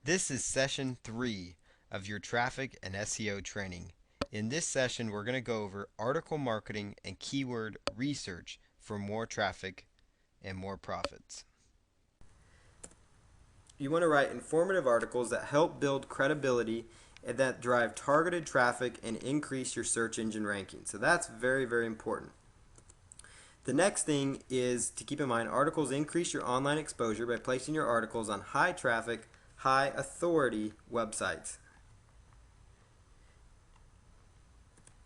This is session 3 of your traffic and SEO training. In this session, we're going to go over article marketing and keyword research for more traffic and more profits. You want to write informative articles that help build credibility and that drive targeted traffic and increase your search engine ranking. So that's very, very important. The next thing is to keep in mind articles increase your online exposure by placing your articles on high traffic, high authority websites.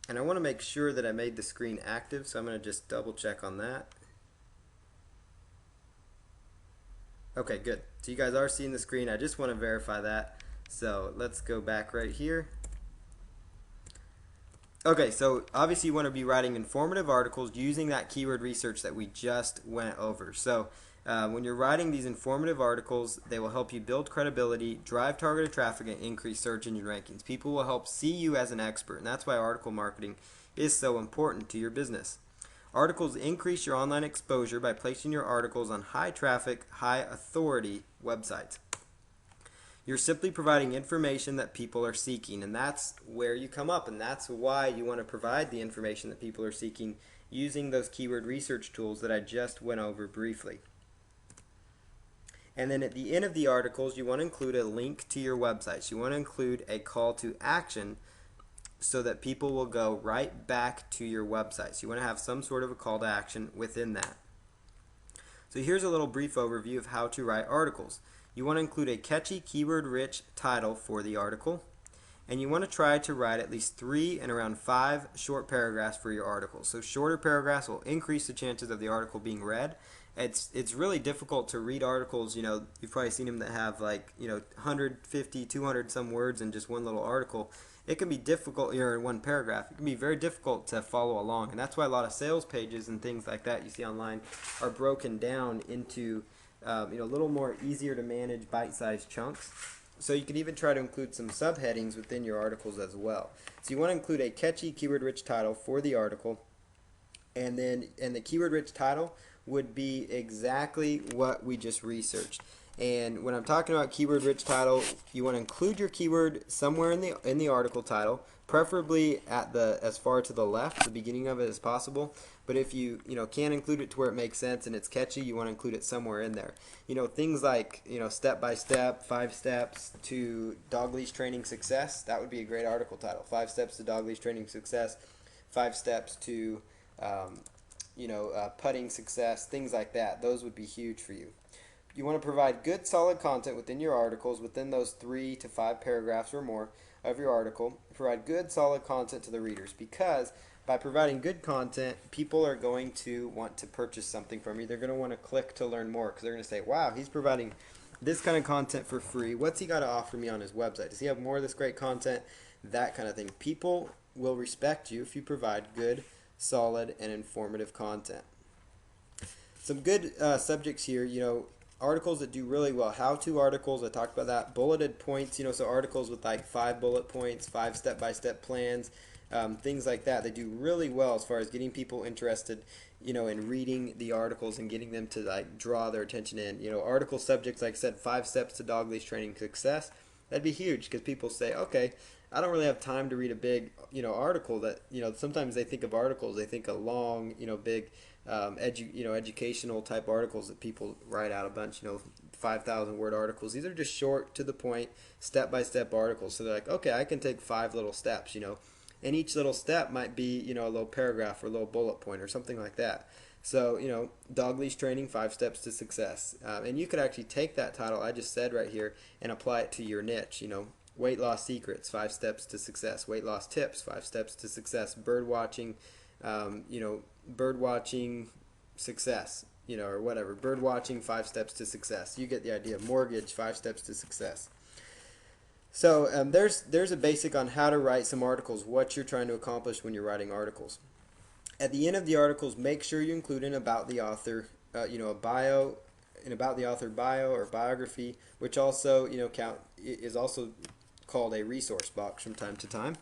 And I want to make sure that I made the screen active, so I'm going to just double check on that. Okay, good. So you guys are seeing the screen. I just want to verify that. So let's go back right here. Okay, so obviously you want to be writing informative articles using that keyword research that we just went over. So when you're writing these informative articles, they will help you build credibility, drive targeted traffic, and increase search engine rankings. People will help see you as an expert, and that's why article marketing is so important to your business. Articles increase your online exposure by placing your articles on high traffic, high authority websites. You're simply providing information that people are seeking, and that's where you come up, and that's why you want to provide the information that people are seeking using those keyword research tools that I just went over briefly. And then at the end of the articles, you want to include a link to your website. So you want to include a call to action so that people will go right back to your website. So you want to have some sort of a call to action within that. So here's a little brief overview of how to write articles. You want to include a catchy, keyword-rich title for the article, and you want to try to write at least 3 and around 5 short paragraphs for your article. So shorter paragraphs will increase the chances of the article being read. It's really difficult to read articles, you've probably seen them that have 150, 200 some words in just one little article. It can be difficult, in one paragraph. It can be very difficult to follow along, and that's why a lot of sales pages and things like that you see online are broken down into a little more easier to manage bite-sized chunks. So you can even try to include some subheadings within your articles as well. So you want to include a catchy keyword-rich title for the article, and the keyword-rich title would be exactly what we just researched. And when I'm talking about keyword-rich title, you want to include your keyword somewhere in the article title, preferably at as far to the left, the beginning of it as possible. But if you can't include it to where it makes sense and it's catchy, you want to include it somewhere in there. Things like step by step, 5 steps to dog leash training success. That would be a great article title. 5 steps to dog leash training success. 5 steps to putting success. Things like that. Those would be huge for you. You want to provide good, solid content within your articles, within those 3 to 5 paragraphs or more of your article. Provide good, solid content to the readers, because by providing good content, people are going to want to purchase something from you. They're going to want to click to learn more, because they're going to say, wow, he's providing this kind of content for free. What's he got to offer me on his website? Does he have more of this great content? That kind of thing. People will respect you if you provide good, solid, and informative content. Some good subjects here, articles that do really well. How-to articles, I talked about that. Bulleted points, so articles with like 5 bullet points, 5 step-by-step plans, things like that. They do really well as far as getting people interested, in reading the articles and getting them to draw their attention in. Article subjects, like I said, 5 steps to dog leash training success. That'd be huge, because people say, okay, I don't really have time to read a big, article that, sometimes they think of articles, they think of long, big, educational type articles that people write out a bunch, 5,000 word articles. These are just short, to the point, step-by-step articles. So they're like, okay, I can take 5 little steps, and each little step might be, a little paragraph or a little bullet point or something like that. So, dog leash training, 5 steps to success. And you could actually take that title I just said right here and apply it to your niche, weight loss secrets, 5 steps to success. Weight loss tips, 5 steps to success. Bird watching, bird watching success, or whatever. Bird watching, 5 steps to success. You get the idea. Mortgage, 5 steps to success. So there's a basic on how to write some articles, what you're trying to accomplish when you're writing articles. At the end of the articles, make sure you include an about the author, a bio, an about the author bio or biography, which also is also called a resource box from time to time.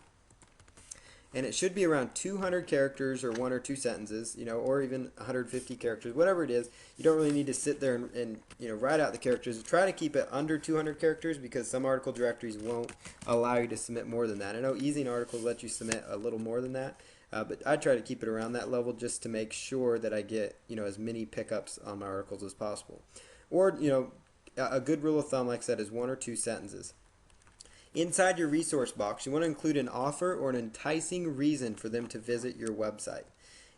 and it should be around 200 characters or one or two sentences, or even 150 characters, whatever it is. You don't really need to sit there and write out the characters. Try to keep it under 200 characters because some article directories won't allow you to submit more than that. I know Ezine articles let you submit a little more than that, but I try to keep it around that level just to make sure that I get as many pickups on my articles as possible. Or a good rule of thumb, like I said, is one or two sentences. Inside your resource box, you want to include an offer or an enticing reason for them to visit your website.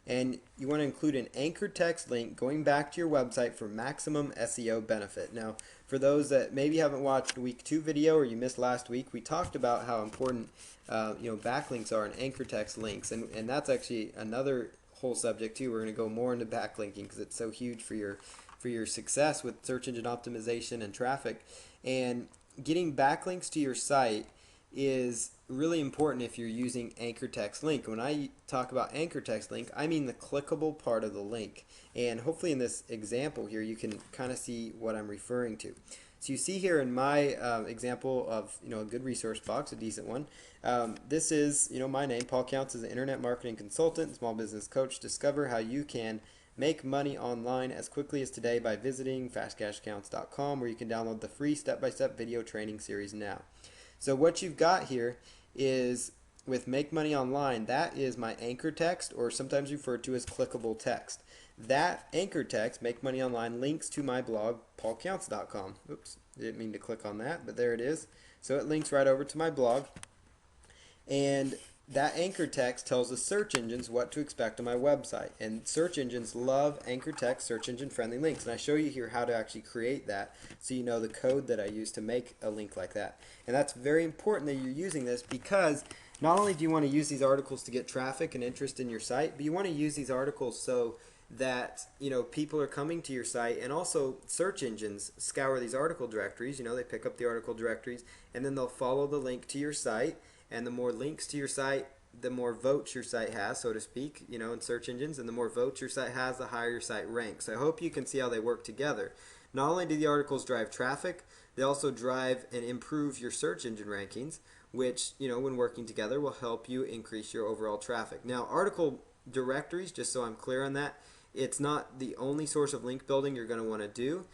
And you want to include an anchor text link going back to your website for maximum SEO benefit. Now, for those that maybe haven't watched week 2 video or you missed last week, we talked about how important backlinks are and anchor text links, and that's actually another whole subject too. We're going to go more into backlinking because it's so huge for your success with search engine optimization and traffic. And getting backlinks to your site is really important if you're using anchor text link. When I talk about anchor text link, I mean the clickable part of the link. And hopefully in this example here, you can kind of see what I'm referring to. So you see here in my example of a good resource box, a decent one. This is my name. Paul Counts is an internet marketing consultant, small business coach. Discover how you can make money online as quickly as today by visiting fastcashaccounts.com, where you can download the free step-by-step video training series now. So what you've got here is with Make Money Online, that is my anchor text, or sometimes referred to as clickable text. That anchor text, Make Money Online, links to my blog, paulcounts.com. Oops, didn't mean to click on that, but there it is. So it links right over to my blog. And that anchor text tells the search engines what to expect on my website. And search engines love anchor text, search engine friendly links. And I show you here how to actually create that so you know the code that I use to make a link like that. And that's very important that you're using this because not only do you want to use these articles to get traffic and interest in your site, but you want to use these articles so that people are coming to your site, and also search engines scour these article directories. They pick up the article directories and then they'll follow the link to your site. And the more links to your site, the more votes your site has, so to speak, in search engines. And the more votes your site has, the higher your site ranks. So I hope you can see how they work together. Not only do the articles drive traffic, they also drive and improve your search engine rankings, which, when working together, will help you increase your overall traffic. Now, article directories, just so I'm clear on that, it's not the only source of link building you're going to want to do.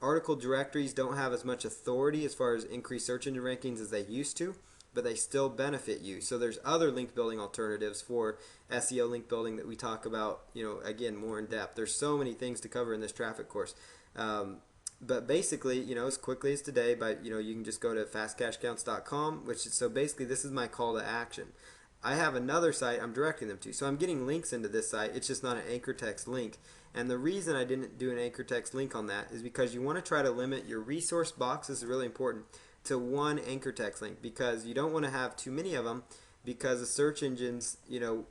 Article directories don't have as much authority as far as increased search engine rankings as they used to, but they still benefit you. So there's other link building alternatives for SEO link building that we talk about, again, more in depth. There's so many things to cover in this traffic course. But basically, as quickly as today, you can just go to fastcashaccounts.com, so basically this is my call to action. I have another site I'm directing them to. So I'm getting links into this site. It's just not an anchor text link. And the reason I didn't do an anchor text link on that is because you want to try to limit your resource box. This is really important, to one anchor text link, because you don't want to have too many of them, because the search engines, it'll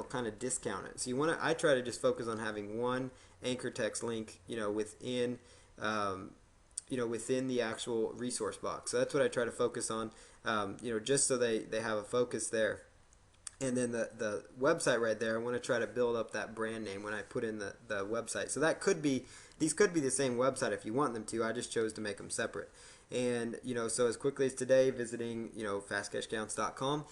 kind of discount it. So I try to just focus on having one anchor text link, within the actual resource box. So that's what I try to focus on, just so they have a focus there. And then the website right there, I want to try to build up that brand name when I put in the website. So these could be the same website if you want them to. I just chose to make them separate. And, so as quickly as today, visiting, fastcashaccounts.com,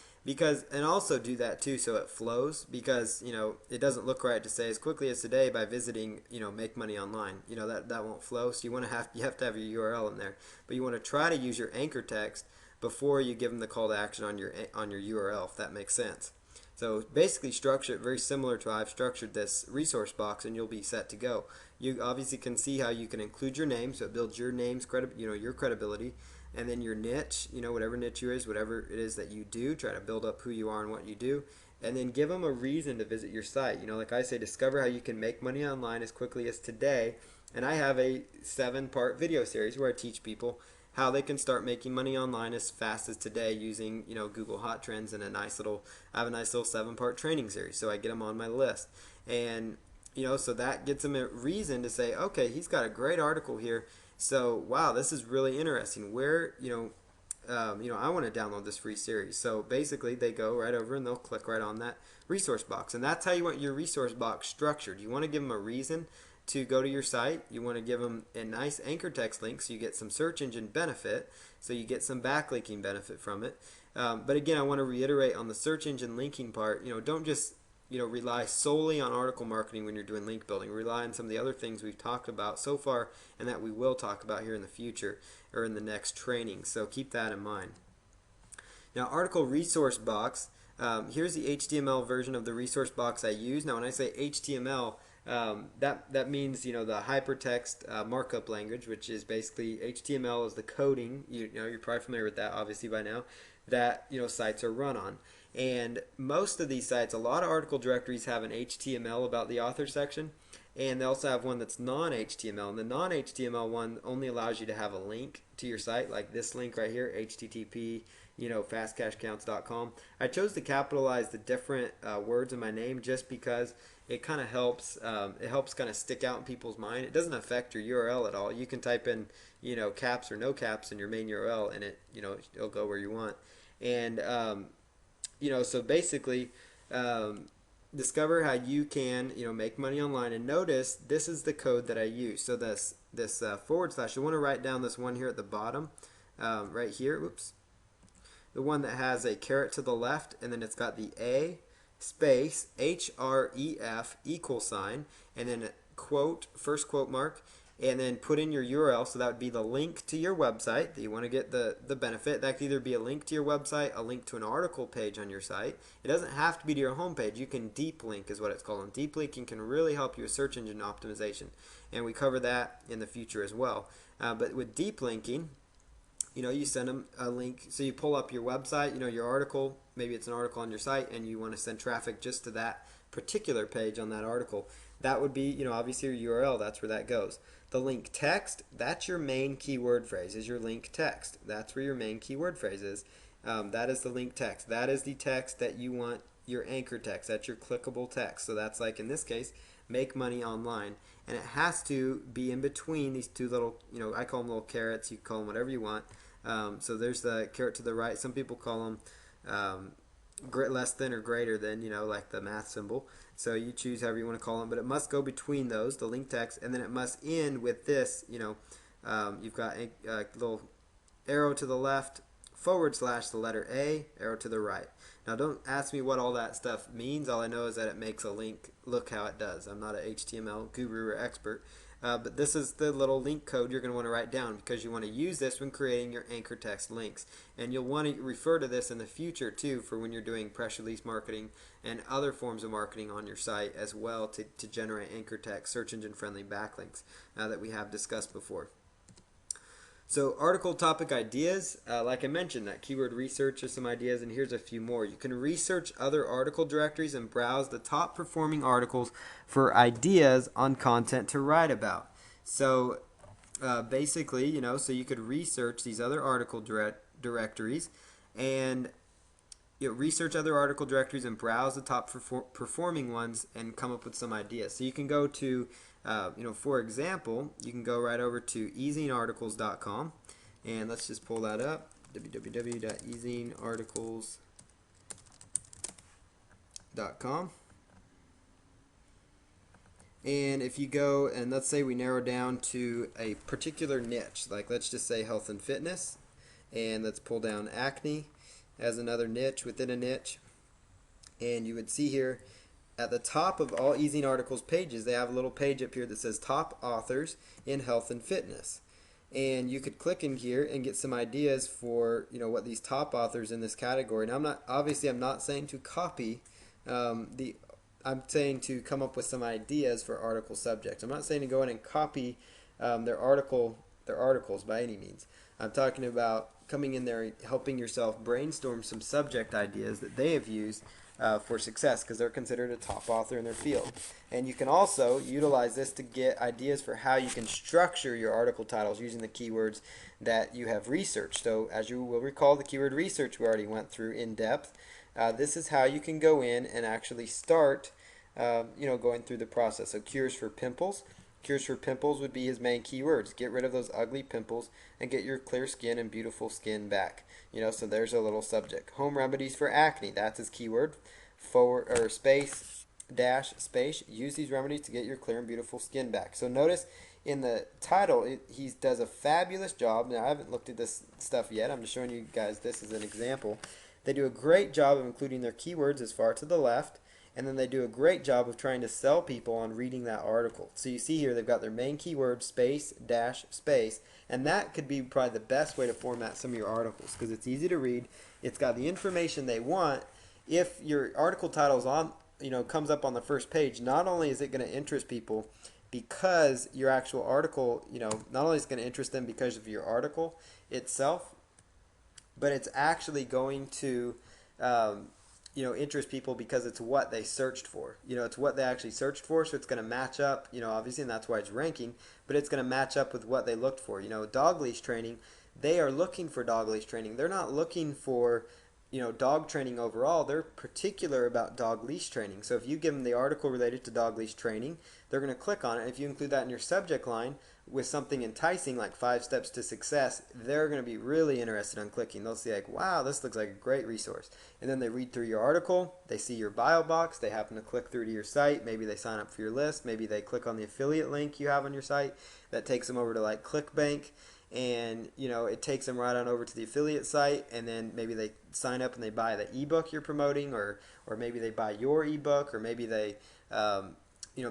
and also do that too so it flows, because, it doesn't look right to say as quickly as today by visiting, Make Money Online. That won't flow. So you have to have your URL in there. But you want to try to use your anchor text before you give them the call to action on your URL, if that makes sense. So basically structure it very similar to how I've structured this resource box, and you'll be set to go. You obviously can see how you can include your name, so it builds your name's your credibility, and then your niche, whatever niche you is, whatever it is that you do, try to build up who you are and what you do, and then give them a reason to visit your site. Like I say, discover how you can make money online as quickly as today, and I have a 7-part video series where I teach people how they can start making money online as fast as today using Google Hot Trends, and I have a nice little 7-part training series, so I get them on my list. And so that gets them a reason to say, okay, he's got a great article here, so wow, this is really interesting. Where I want to download this free series. So basically they go right over and they'll click right on that resource box, and that's how you want your resource box structured. You want to give them a reason to go to your site. You want to give them a nice anchor text link so you get some search engine benefit, so you get some backlinking benefit from it. But again, I want to reiterate on the search engine linking part, don't just rely solely on article marketing when you're doing link building. Rely on some of the other things we've talked about so far and that we will talk about here in the future or in the next training. So keep that in mind. Now, article resource box. Here's the HTML version of the resource box I use. Now, when I say HTML, that means the hypertext markup language, which is basically HTML is the coding. You're probably familiar with that, obviously by now, that sites are run on. And most of these sites, a lot of article directories have an HTML about the author section, and they also have one that's non-HTML. And the non-HTML one only allows you to have a link to your site, like this link right here, http fastcashcounts.com. I chose to capitalize the different words in my name just because it kind of helps. It helps kind of stick out in people's mind. It doesn't affect your URL at all. You can type in caps or no caps in your main URL, and it'll go where you want. And so basically, discover how you can make money online. And notice this is the code that I use. So this forward slash, you want to write down this one here at the bottom, right here. Oops. The one that has a caret to the left, and then it's got the A space href equal sign, and then a quote, first quote mark, and then put in your URL. So that would be the link to your website that you want to get the benefit. That could either be a link to your website, a link to an article page on your site. It doesn't have to be to your homepage. You can deep link is what it's called. And deep linking can really help you with search engine optimization, and we cover that in the future as well. But with deep linking, you send them a link. So you pull up your website, your article, maybe it's an article on your site, and you want to send traffic just to that particular page on that article. That would be, obviously your URL, that's where that goes. The link text, that's your main keyword phrase, is your link text. That's where your main keyword phrase is. That is the link text. That is the text that you want your anchor text. That's your clickable text. So that's like, in this case, make money online. And it has to be in between these two little, I call them little carets. You call them whatever you want. So there's the caret to the right. Some people call them less than or greater than, like the math symbol. So you choose however you want to call them, but it must go between those, the link text, and then it must end with this, you've got a little arrow to the left, forward slash the letter A, arrow to the right. Now don't ask me what all that stuff means. All I know is that it makes a link look how it does. I'm not an HTML guru or expert. But this is the little link code you're going to want to write down because you want to use this when creating your anchor text links. And you'll want to refer to this in the future too for when you're doing press release marketing and other forms of marketing on your site as well to generate anchor text, search engine friendly backlinks that we have discussed before. So article topic ideas, like I mentioned, that keyword research is some ideas, and here's a few more. You can research other article directories and browse the top performing articles for ideas on content to write about. So basically, so you could research these other article directories and research other article directories and browse the top performing ones and come up with some ideas. So you can go to for example, you can go right over to ezinearticles.com, and let's just pull that up, www.ezinearticles.com. And if you go and let's say we narrow down to a particular niche, like let's just say health and fitness, and let's pull down acne as another niche within a niche, and you would see here at the top of all Ezine Articles pages, they have a little page up here that says Top Authors in Health and Fitness. And you could click in here and get some ideas for what these top authors in this category. Now, I'm not saying to copy I'm saying to come up with some ideas for article subjects. I'm not saying to go in and copy their articles by any means. I'm talking about coming in there and helping yourself brainstorm some subject ideas that they have used for success because they're considered a top author in their field. And you can also utilize this to get ideas for how you can structure your article titles using the keywords that you have researched. So as you will recall, the keyword research we already went through in depth. This is how you can go in and actually start going through the process. So cures for pimples. Cures for pimples would be his main keywords. Get rid of those ugly pimples and get your clear skin and beautiful skin back. So there's a little subject. Home remedies for acne. That's his keyword. Forward or space dash space. Use these remedies to get your clear and beautiful skin back. So notice in the title, he does a fabulous job. Now, I haven't looked at this stuff yet. I'm just showing you guys this as an example. They do a great job of including their keywords as far to the left, and then they do a great job of trying to sell people on reading that article. So you see here they've got their main keyword, space, dash, space, and that could be probably the best way to format some of your articles because it's easy to read. It's got the information they want. If your article title is on, comes up on the first page, not only is it going to interest people because your actual article, not only is it going to interest them because of your article itself, but it's actually going to, interest people because it's what they searched for. It's what they actually searched for, so it's going to match up, obviously, and that's why it's ranking, but it's going to match up with what they looked for. Dog leash training, they are looking for dog leash training. They're not looking for dog training overall. They're particular about dog leash training. So if you give them the article related to dog leash training, they're going to click on it. If you include that in your subject line with something enticing like 5 steps to success, they're going to be really interested in clicking. They'll see like, wow, this looks like a great resource. And then they read through your article, they see your bio box, they happen to click through to your site, maybe they sign up for your list, maybe they click on the affiliate link you have on your site that takes them over to like ClickBank, and it takes them right on over to the affiliate site, and then maybe they sign up and they buy the ebook you're promoting, or maybe they buy your ebook, or maybe they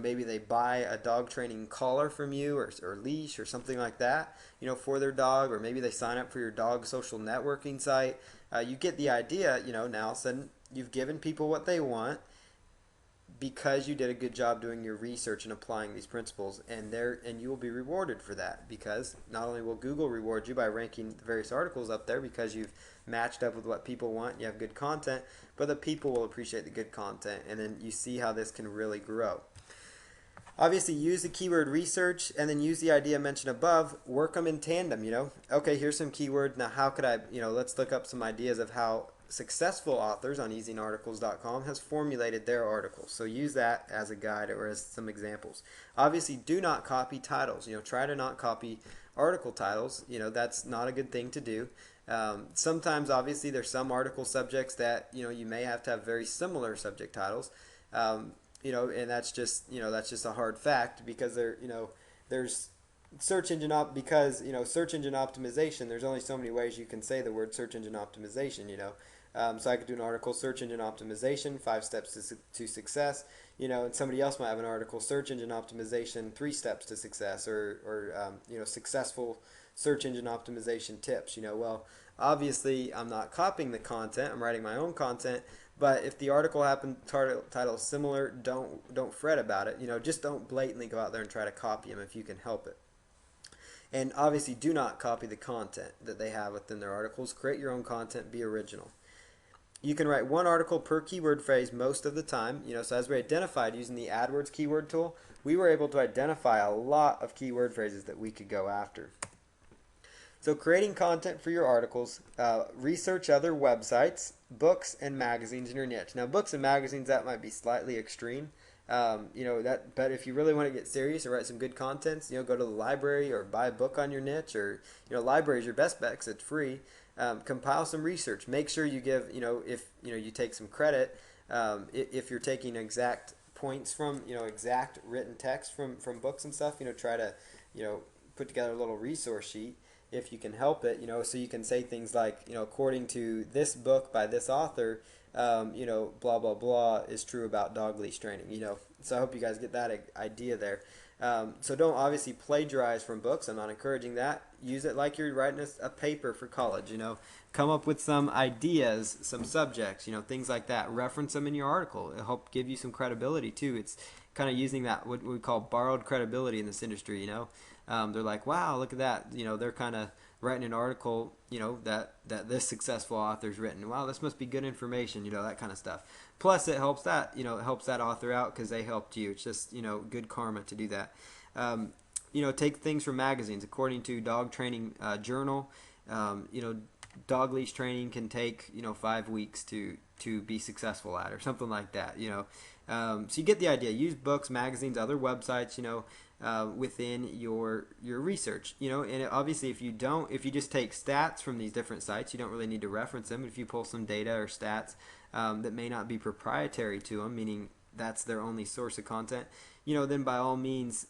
maybe they buy a dog training collar from you, or leash or something like that, for their dog, or maybe they sign up for your dog social networking site. You get the idea. Now all of a sudden you've given people what they want because you did a good job doing your research and applying these principles, and you will be rewarded for that, because not only will Google reward you by ranking the various articles up there because you've matched up with what people want, you have good content, but the people will appreciate the good content, and then you see how this can really grow. Obviously, use the keyword research, and then use the idea mentioned above. Work them in tandem. Okay, here's some keywords. Now, how could I? Let's look up some ideas of how successful authors on EasyArticles.com has formulated their articles. So use that as a guide or as some examples. Obviously, do not copy titles. Try to not copy article titles. That's not a good thing to do. Sometimes, obviously, there's some article subjects that you may have to have very similar subject titles. And that's just a hard fact, because there's search engine optimization. There's only so many ways you can say the word search engine optimization. So I could do an article, search engine optimization, 5 steps to success. And somebody else might have an article, search engine optimization, 3 steps to success, or successful search engine optimization tips. Well, obviously I'm not copying the content. I'm writing my own content. But if the article title is similar, don't fret about it. Just don't blatantly go out there and try to copy them if you can help it. And obviously, do not copy the content that they have within their articles. Create your own content. Be original. You can write 1 article per keyword phrase most of the time. So as we identified using the AdWords keyword tool, we were able to identify a lot of keyword phrases that we could go after. So creating content for your articles, research other websites, books, and magazines in your niche. Now, books and magazines, that might be slightly extreme. But if you really want to get serious and write some good contents, go to the library or buy a book on your niche, or library is your best bet because it's free. Compile some research. Make sure you give, if you take some credit, if you're taking exact points from exact written text from books and stuff, try to put together a little resource sheet if you can help it, so you can say things like, according to this book by this author, blah, blah, blah is true about dog leash training, So I hope you guys get that idea there. So don't obviously plagiarize from books. I'm not encouraging that. Use it like you're writing a paper for college, Come up with some ideas, some subjects, things like that. Reference them in your article. It'll help give you some credibility, too. It's kind of using that, what we call borrowed credibility in this industry, They're like, wow, look at that. They're kind of writing an article, that this successful author's written. Wow, this must be good information, that kind of stuff. Plus, it helps that, it helps that author out because they helped you. It's just, good karma to do that. Take things from magazines. According to Dog Training Journal, dog leash training can take, 5 weeks to be successful at, or something like that, So you get the idea. Use books, magazines, other websites, within your research, and obviously if you just take stats from these different sites, you don't really need to reference them. If you pull some data or stats that may not be proprietary to them, meaning that's their only source of content, then by all means,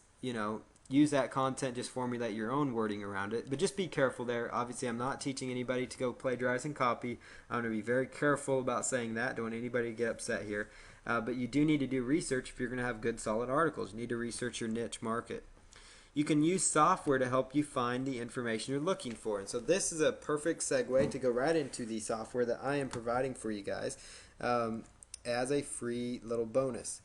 use that content, just formulate your own wording around it. But just be careful there. Obviously, I'm not teaching anybody to go plagiarize and copy. I'm going to be very careful about saying that. Don't want anybody to get upset here. But you do need to do research if you're going to have good, solid articles. You need to research your niche market. You can use software to help you find the information you're looking for. And so this is a perfect segue to go right into the software that I am providing for you guys as a free little bonus.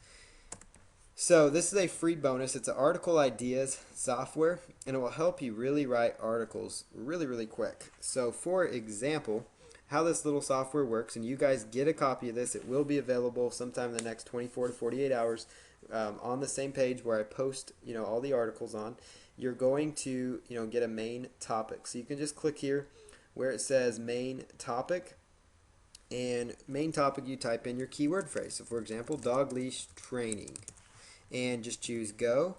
So this is a free bonus. It's an article ideas software, and it will help you really write articles really quick. So for example, how this little software works, and you guys get a copy of this. It will be available sometime in the next 24 to 48 hours on the same page where I post all the articles on. You're going to get a main topic. So you can just click here where it says main topic, and main topic you type in your keyword phrase. So for example, dog leash training, and just choose go.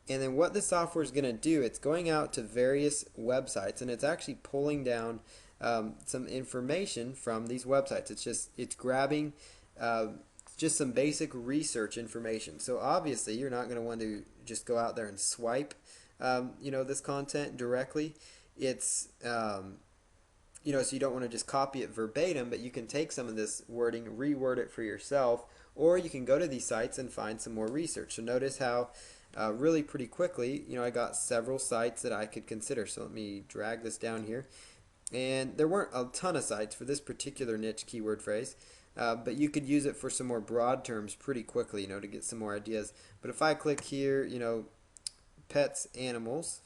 And then what the software is going to do, it's going out to various websites, and it's actually pulling down some information from these websites. It's grabbing just some basic research information. So obviously you're not going to want to just go out there and swipe this content directly. It's so you don't want to just copy it verbatim, but you can take some of this wording, reword it for yourself, or you can go to these sites and find some more research. So notice how really pretty quickly, I got several sites that I could consider. So let me drag this down here. And there weren't a ton of sites for this particular niche keyword phrase, but you could use it for some more broad terms pretty quickly, to get some more ideas. But if I click here, pets, animals.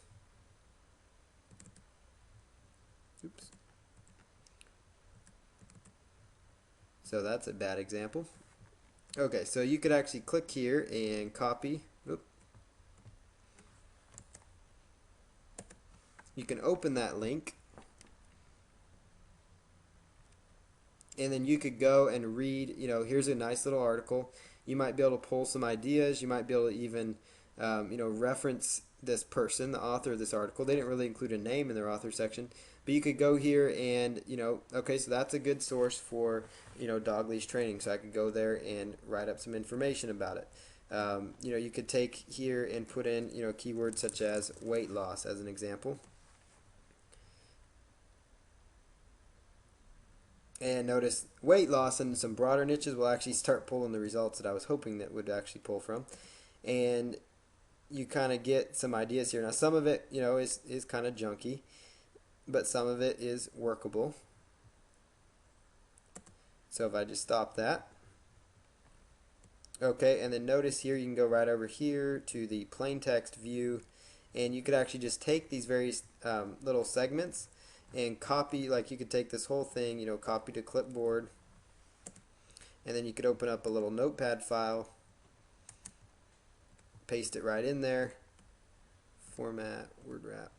Oops. So that's a bad example. Okay, so you could actually click here and copy. Oop. You can open that link, and then you could go and read, here's a nice little article. You might be able to pull some ideas. You might be able to even, reference this person, the author of this article. They didn't really include a name in their author section, but you could go here and, okay, so that's a good source for, dog leash training. So I could go there and write up some information about it. You could take here and put in, keywords such as weight loss as an example. And notice weight loss and some broader niches will actually start pulling the results that I was hoping that would actually pull from. And you kind of get some ideas here. Now some of it, is kind of junky, but some of it is workable. So if I just stop that. Okay, and then notice here you can go right over here to the plain text view, and you could actually just take these various little segments and copy. Like you could take this whole thing, copy to clipboard, and then you could open up a little notepad file, paste it right in there, format, word wrap,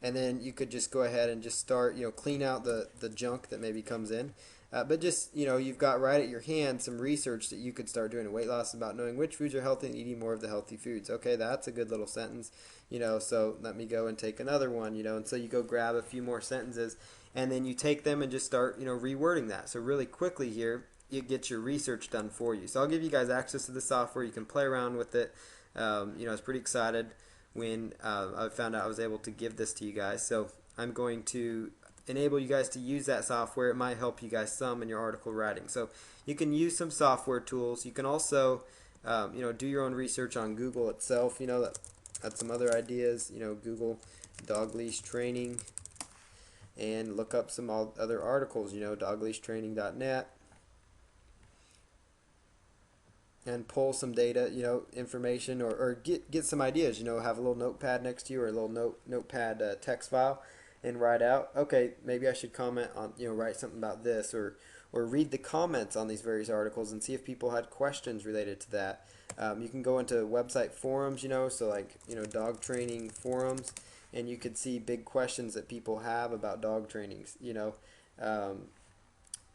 and then you could just go ahead and just start, clean out the junk that maybe comes in. But just, you've got right at your hand some research that you could start doing. Weight loss is about knowing which foods are healthy and eating more of the healthy foods. Okay, that's a good little sentence. So let me go and take another one, and so you go grab a few more sentences, and then you take them and just start, rewording that. So really quickly here, it gets your research done for you. So I'll give you guys access to the software. You can play around with it. I was pretty excited when I found out I was able to give this to you guys. So I'm going to enable you guys to use that software. It might help you guys some in your article writing. So you can use some software tools. You can also do your own research on Google itself. That's some other ideas. Google dog leash training and look up some other articles. dogleashtraining.net, and pull some data, information, or get some ideas. Have a little notepad next to you, or a little notepad text file, and write out, okay, maybe I should comment on, write something about this, or read the comments on these various articles and see if people had questions related to that. You can go into website forums, so like, dog training forums, and you could see big questions that people have about dog trainings,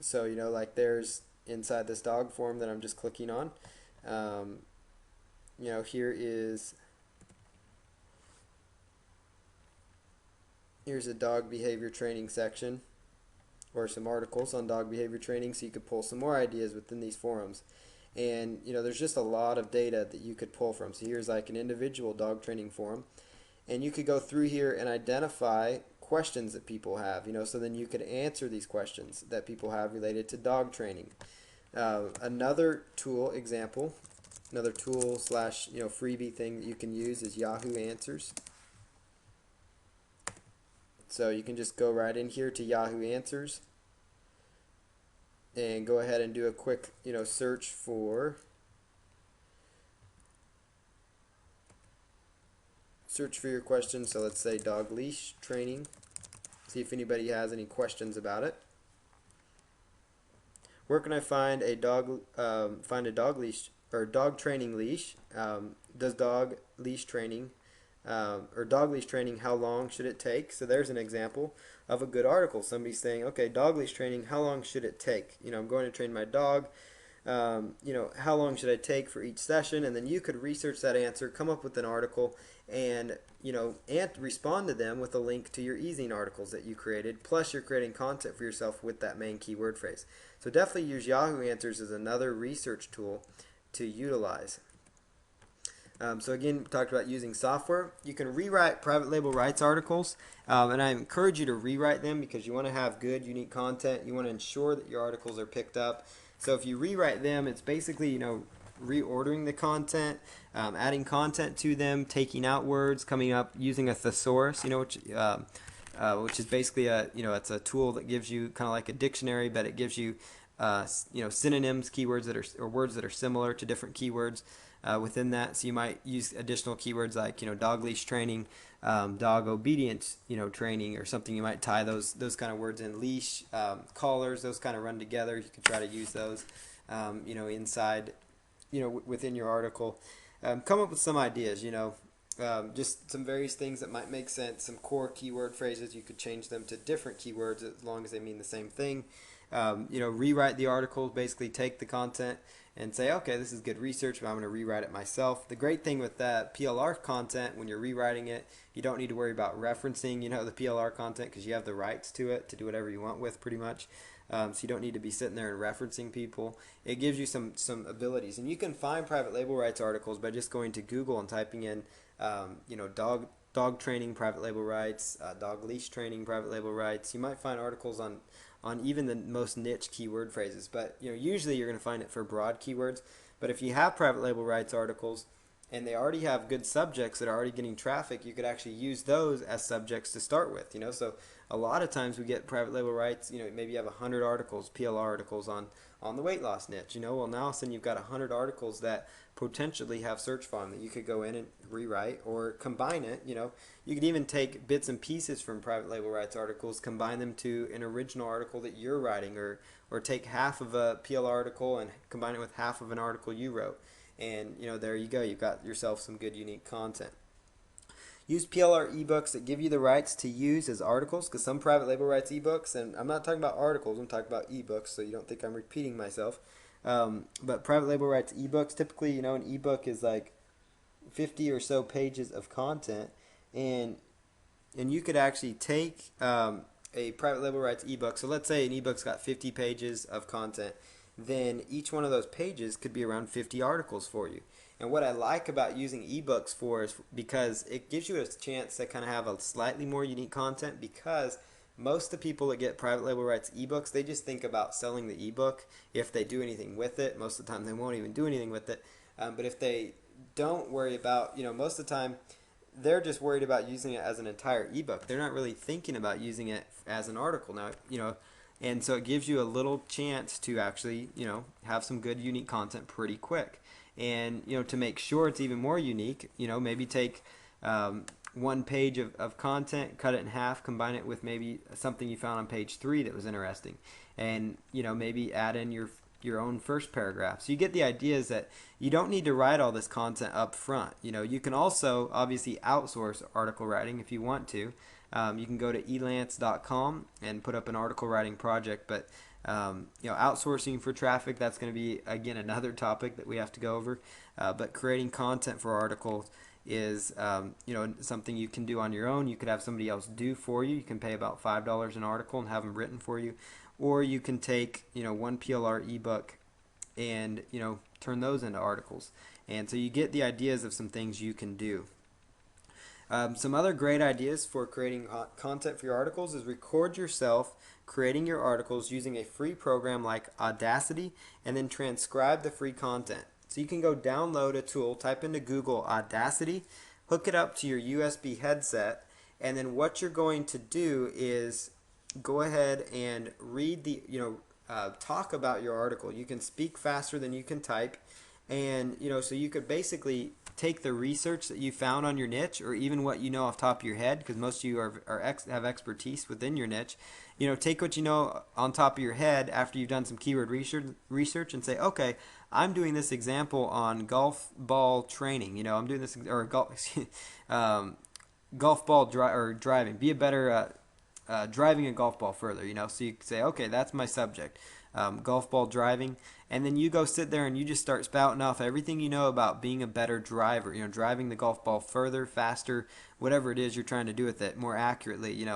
so, like there's inside this dog forum that I'm just clicking on, here's a dog behavior training section, or some articles on dog behavior training, so you could pull some more ideas within these forums. And there's just a lot of data that you could pull from. So here's like an individual dog training forum, and you could go through here and identify questions that people have. So then you could answer these questions that people have related to dog training. Another tool example, another tool slash freebie thing that you can use is Yahoo Answers. So you can just go right in here to Yahoo Answers and go ahead and do a quick search for your question. So let's say dog leash training. See if anybody has any questions about it. Where can I find a dog leash or dog training leash? Does dog leash training or dog leash training, how long should it take? So there's an example of a good article. Somebody's saying, okay, dog leash training, how long should it take? I'm going to train my dog. How long should I take for each session? And then you could research that answer, come up with an article, and respond to them with a link to your ezine articles that you created. Plus, you're creating content for yourself with that main keyword phrase. So definitely use Yahoo Answers as another research tool to utilize. So again, we talked about using software. You can rewrite private label rights articles, and I encourage you to rewrite them because you want to have good, unique content. You want to ensure that your articles are picked up. So if you rewrite them, it's basically reordering the content, adding content to them, taking out words, coming up using a thesaurus, which is basically it's a tool that gives you kind of like a dictionary, but it gives you synonyms, keywords or words that are similar to different keywords within that. So you might use additional keywords like dog leash training, dog obedience training, or something. You might tie those kind of words in. Leash, collars, those kind of run together. You can try to use those inside within your article. Come up with some ideas, just some various things that might make sense, some core keyword phrases. You could change them to different keywords as long as they mean the same thing. Rewrite the article, basically take the content and say, okay, this is good research, but I'm going to rewrite it myself. The great thing with that PLR content, when you're rewriting it, you don't need to worry about referencing the PLR content because you have the rights to it to do whatever you want with pretty much. So you don't need to be sitting there and referencing people. It gives you some abilities. And you can find private label rights articles by just going to Google and typing in dog training private label rights, dog leash training private label rights. You might find articles on even the most niche keyword phrases, but usually you're going to find it for broad keywords. But if you have private label rights articles and they already have good subjects that are already getting traffic, you could actually use those as subjects to start with. So a lot of times we get private label rights. Maybe you have 100 articles, PLR articles on the weight loss niche. Well, now all of a sudden you've got 100 articles that potentially have search volume that you could go in and rewrite or combine it. You could even take bits and pieces from private label rights articles, combine them to an original article that you're writing, or take half of a PLR article and combine it with half of an article you wrote. And there you go. You've got yourself some good unique content. Use PLR ebooks that give you the rights to use as articles, because some private label rights ebooks, and I'm not talking about articles, I'm talking about ebooks, so you don't think I'm repeating myself. But private label rights ebooks, typically, an ebook is like 50 or so pages of content, and you could actually take a private label rights ebook. So let's say an ebook's got 50 pages of content, then each one of those pages could be around 50 articles for you. And what I like about using ebooks for is because it gives you a chance to kind of have a slightly more unique content, because most of the people that get private label rights ebooks, they just think about selling the ebook if they do anything with it. Most of the time they won't even do anything with it. But if they don't worry about, most of the time they're just worried about using it as an entire ebook. They're not really thinking about using it as an article now, and so it gives you a little chance to actually, have some good unique content pretty quick. And, to make sure it's even more unique, maybe take one page of content, cut it in half, combine it with maybe something you found on page 3 that was interesting, and, maybe add in your own first paragraph. So you get the idea is that you don't need to write all this content up front. You can also obviously outsource article writing if you want to. You can go to elance.com and put up an article writing project, but outsourcing for traffic, that's going to be, again, another topic that we have to go over. But creating content for articles is something you can do on your own. You could have somebody else do for you. You can pay about $5 an article and have them written for you, or you can take one PLR ebook and turn those into articles. And so you get the ideas of some things you can do. Some other great ideas for creating content for your articles is record yourself creating your articles using a free program like Audacity, and then transcribe the free content. So you can go download a tool, type into Google Audacity, hook it up to your USB headset, and then what you're going to do is go ahead and read the, talk about your article. You can speak faster than you can type, and so you could basically take the research that you found on your niche, or even what you know off the top of your head, because most of you have expertise within your niche. Take what you know on top of your head after you've done some keyword research and say, okay, I'm doing this example on golf ball training. I'm doing this, or golf ball driving. Be a better driving a golf ball further. So you can say, okay, that's my subject. Golf ball driving, and then you go sit there and you just start spouting off everything you know about being a better driver, driving the golf ball further, faster, whatever it is you're trying to do with it more accurately,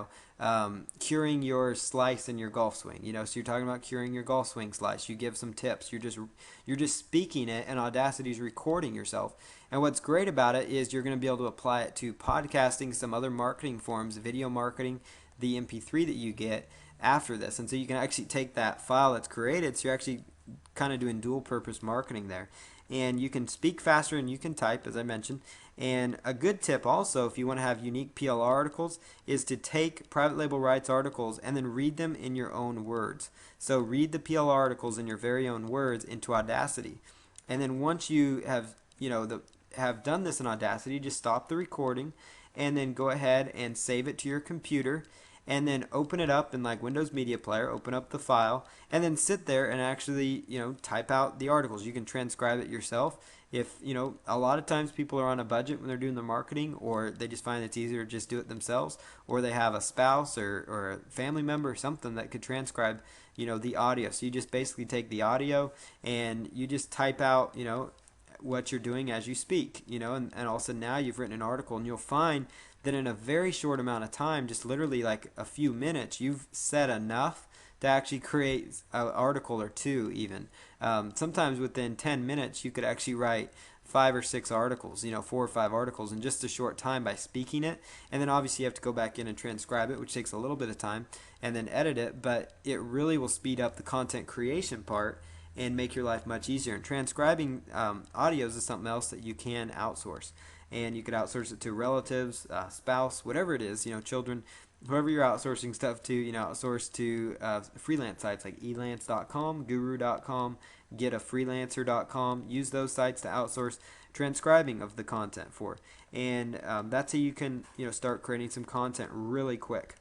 curing your slice in your golf swing, so you're talking about curing your golf swing slice. You give some tips. You're just speaking it, and Audacity's recording yourself. And what's great about it is you're going to be able to apply it to podcasting, some other marketing forms, video marketing, the MP3 that you get after this. And so you can actually take that file that's created, so you're actually kind of doing dual purpose marketing there. And you can speak faster and you can type, as I mentioned. And a good tip also, if you want to have unique PLR articles, is to take private label rights articles and then read them in your own words. So read the PLR articles in your very own words into Audacity. And then once you have have done this in Audacity, just stop the recording and then go ahead and save it to your computer, and then open it up in like Windows Media Player, open up the file, and then sit there and actually, type out the articles. You can transcribe it yourself. If, a lot of times people are on a budget when they're doing their marketing, or they just find it's easier to just do it themselves, or they have a spouse or a family member or something that could transcribe, the audio. So you just basically take the audio and you just type out, what you're doing as you speak, and all of a sudden now you've written an article, and you'll find that in a very short amount of time, just literally like a few minutes, you've said enough to actually create an article or two even. Sometimes within 10 minutes, you could actually write 5 or 6 articles, 4 or 5 articles in just a short time by speaking it. And then obviously you have to go back in and transcribe it, which takes a little bit of time, and then edit it, but it really will speed up the content creation part and make your life much easier. And transcribing audios is something else that you can outsource. And you could outsource it to relatives, spouse, whatever it is, children, whoever you're outsourcing stuff to, outsource to freelance sites like elance.com, guru.com, getafreelancer.com. Use those sites to outsource transcribing of the content for. And that's how you can, start creating some content really quick.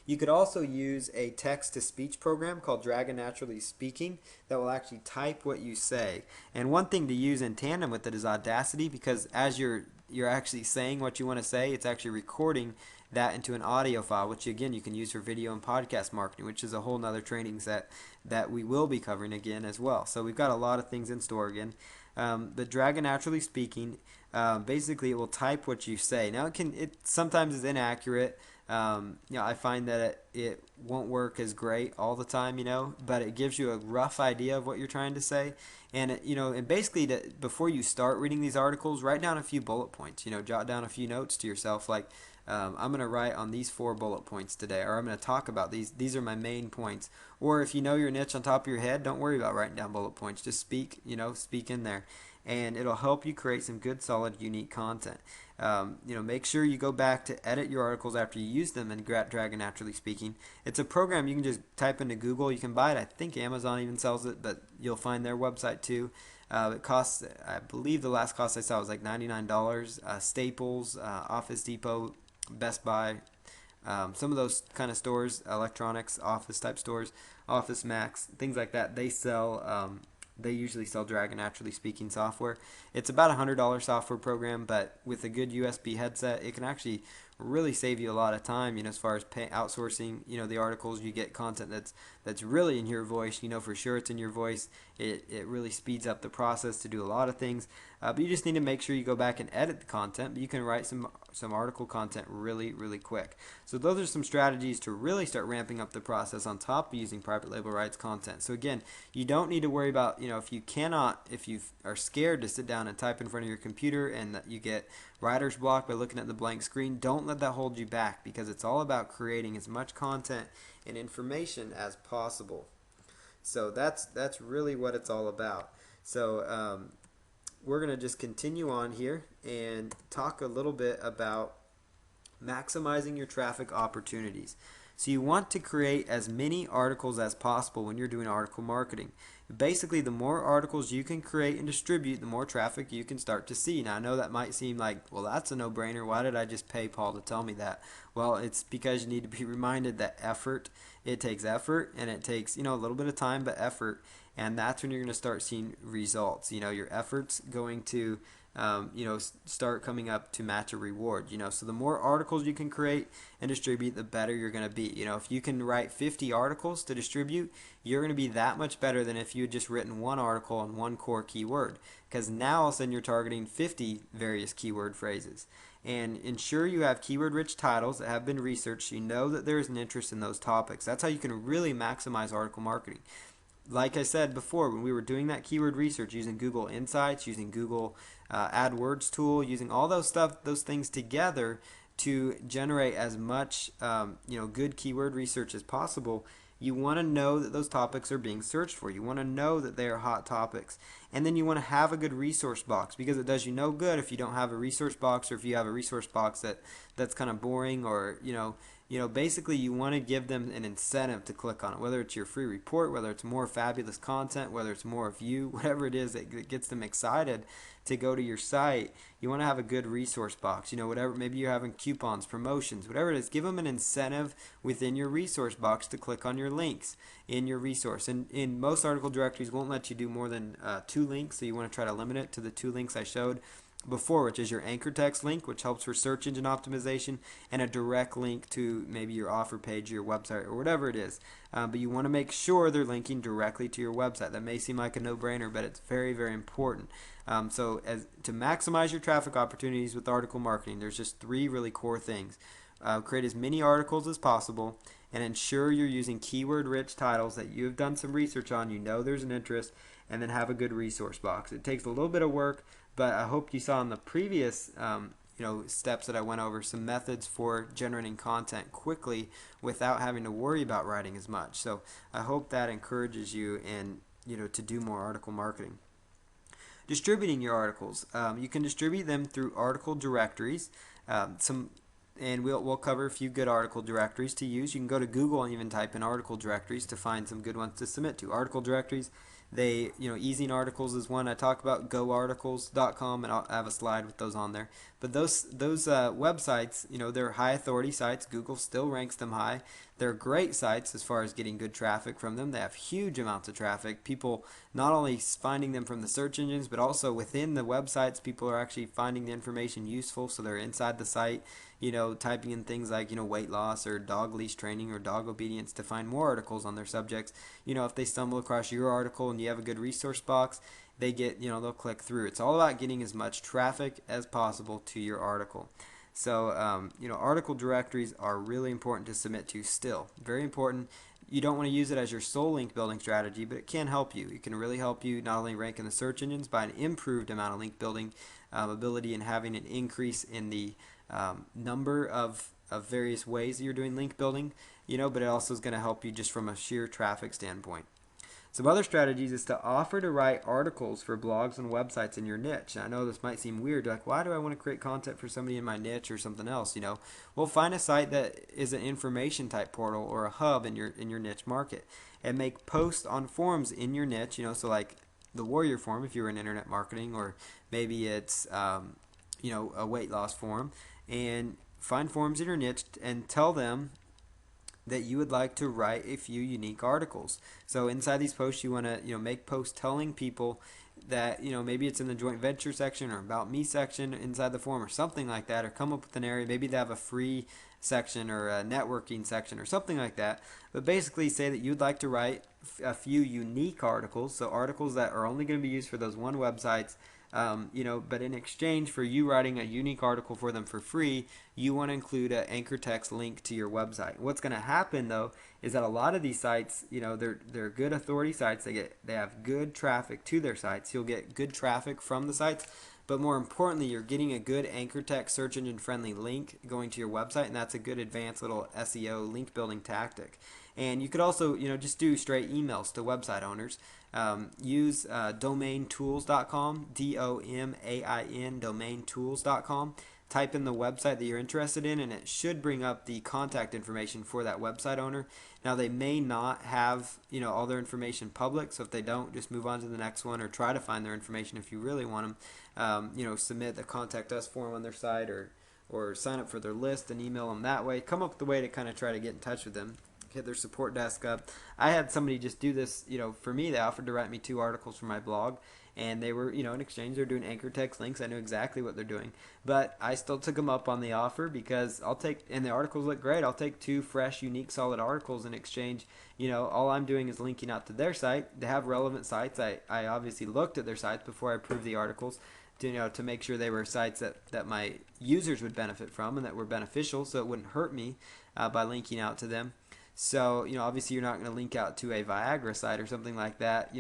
You could also use a text-to-speech program called Dragon Naturally Speaking that will actually type what you say. And one thing to use in tandem with it is Audacity, because as you're actually saying what you want to say, it's actually recording that into an audio file, which again you can use for video and podcast marketing, which is a whole nother training set that we will be covering again as well. So we've got a lot of things in store again. The Dragon Naturally Speaking, basically it will type what you say. Now it sometimes is inaccurate. I find that it won't work as great all the time, but it gives you a rough idea of what you're trying to say. And, and basically before you start reading these articles, write down a few bullet points, jot down a few notes to yourself, like, I'm going to write on these 4 bullet points today, or I'm going to talk about these. These are my main points. Or if you know your niche on top of your head, don't worry about writing down bullet points. Just speak in there. And it'll help you create some good, solid, unique content. Make sure you go back to edit your articles after you use them in Dragon Naturally Speaking. It's a program you can just type into Google. You can buy it. I think Amazon even sells it, but you'll find their website too. It costs, I believe the last cost I saw was like $99. Staples, Office Depot, Best Buy, some of those kind of stores, electronics, office type stores, Office Max, things like that, they sell. They usually sell Dragon Naturally Speaking software. It's about $100 software program, but with a good USB headset, it can actually really save you a lot of time, as far as outsourcing, the articles. You get content that's really in your voice, for sure it's in your voice. It really speeds up the process to do a lot of things, but you just need to make sure you go back and edit the content, but you can write some article content really, really quick. So those are some strategies to really start ramping up the process on top of using private label rights content. So again, you don't need to worry about, if you are scared to sit down and type in front of your computer and that you get writer's block by looking at the blank screen, don't let that hold you back, because it's all about creating as much content and information as possible. So that's really what it's all about. So we're going to just continue on here and talk a little bit about maximizing your traffic opportunities. So you want to create as many articles as possible when you're doing article marketing. Basically, the more articles you can create and distribute, the more traffic you can start to see. Now, I know that might seem like, well, that's a no-brainer. Why did I just pay Paul to tell me that? Well, it's because you need to be reminded that it takes effort, and it takes, a little bit of time, but effort. And that's when you're going to start seeing results. Your effort's going to start coming up to match a reward. So the more articles you can create and distribute, the better you're going to be. If you can write 50 articles to distribute, you're going to be that much better than if you had just written one article on one core keyword, because now all of a sudden you're targeting 50 various keyword phrases. And ensure you have keyword-rich titles that have been researched, so you know that there is an interest in those topics. That's how you can really maximize article marketing. Like I said before, when we were doing that keyword research using Google Insights, using Google AdWords tool, using all those things together to generate as much good keyword research as possible, you want to know that those topics are being searched for. You want to know that they are hot topics. And then you want to have a good resource box, because it does you no good if you don't have a resource box, or if you have a resource box that's kind of boring, or basically you want to give them an incentive to click on it, whether it's your free report, whether it's more fabulous content, whether it's more of you, whatever it is that gets them excited to go to your site. You want to have a good resource box, whatever, maybe you're having coupons, promotions, whatever it is, give them an incentive within your resource box to click on your links in your resource. And in most article directories won't let you do more than 2 links, so you want to try to limit it to the 2 links I showed before, which is your anchor text link, which helps for search engine optimization, and a direct link to maybe your offer page, your website, or whatever it is. But you want to make sure they're linking directly to your website. That may seem like a no-brainer, but it's very, very important. So to maximize your traffic opportunities with article marketing, there's just 3 really core things. Create as many articles as possible, and ensure you're using keyword-rich titles that you have done some research on, there's an interest, and then have a good resource box. It takes a little bit of work, but I hope you saw in the previous steps that I went over some methods for generating content quickly without having to worry about writing as much. So I hope that encourages you to do more article marketing. Distributing your articles. You can distribute them through article directories. And we'll cover a few good article directories to use. You can go to Google and even type in article directories to find some good ones to submit to. Article directories, Easing Articles is one I talk about, goarticles.com, and I'll have a slide with those on there. But those websites, they're high authority sites. Google still ranks them high. They're great sites as far as getting good traffic from them. They have huge amounts of traffic. People not only finding them from the search engines, but also within the websites, people are actually finding the information useful, so they're inside the site, typing in things like, weight loss or dog leash training or dog obedience to find more articles on their subjects. If they stumble across your article and you have a good resource box, they get, they'll click through. It's all about getting as much traffic as possible to your article. So, article directories are really important to submit to still. Very important. You don't want to use it as your sole link building strategy, but it can help you. It can really help you not only rank in the search engines by an improved amount of link building ability and having an increase in the number of various ways that you're doing link building, but it also is going to help you just from a sheer traffic standpoint. Some other strategies is to offer to write articles for blogs and websites in your niche. Now, I know this might seem weird, like, why do I want to create content for somebody in my niche or something else? Well, find a site that is an information type portal or a hub in your niche market, and make posts on forums in your niche. So like the Warrior Forum if you're in internet marketing, or maybe it's a weight loss forum, and find forums in your niche and tell them that you would like to write a few unique articles. So inside these posts, you want to make posts telling people that, maybe it's in the joint venture section or about me section inside the form or something like that, or come up with an area. Maybe they have a free section or a networking section or something like that. But basically say that you'd like to write a few unique articles, so articles that are only going to be used for those one websites. But in exchange for you writing a unique article for them for free, you want to include an anchor text link to your website. What's going to happen though is that a lot of these sites, they're good authority sites. They have good traffic to their sites. You'll get good traffic from the sites, but more importantly, you're getting a good anchor text search engine friendly link going to your website, and that's a good advanced little SEO link building tactic. And you could also, just do straight emails to website owners. Use domaintools.com, DOMAIN, domaintools.com. Type in the website that you're interested in, and it should bring up the contact information for that website owner. Now, they may not have, all their information public, so if they don't, just move on to the next one or try to find their information if you really want them. Submit the contact us form on their site or sign up for their list and email them that way. Come up with a way to kind of try to get in touch with them. Hit their support desk up. I had somebody just do this, for me. They offered to write me 2 articles for my blog, and they were, in exchange, they're doing anchor text links. I knew exactly what they're doing, but I still took them up on the offer because and the articles look great. I'll take 2 fresh, unique, solid articles in exchange. All I'm doing is linking out to their site. They have relevant sites. I obviously looked at their sites before I approved the articles to make sure they were sites that my users would benefit from and that were beneficial, so it wouldn't hurt me by linking out to them. So, obviously you're not going to link out to a Viagra site or something like that,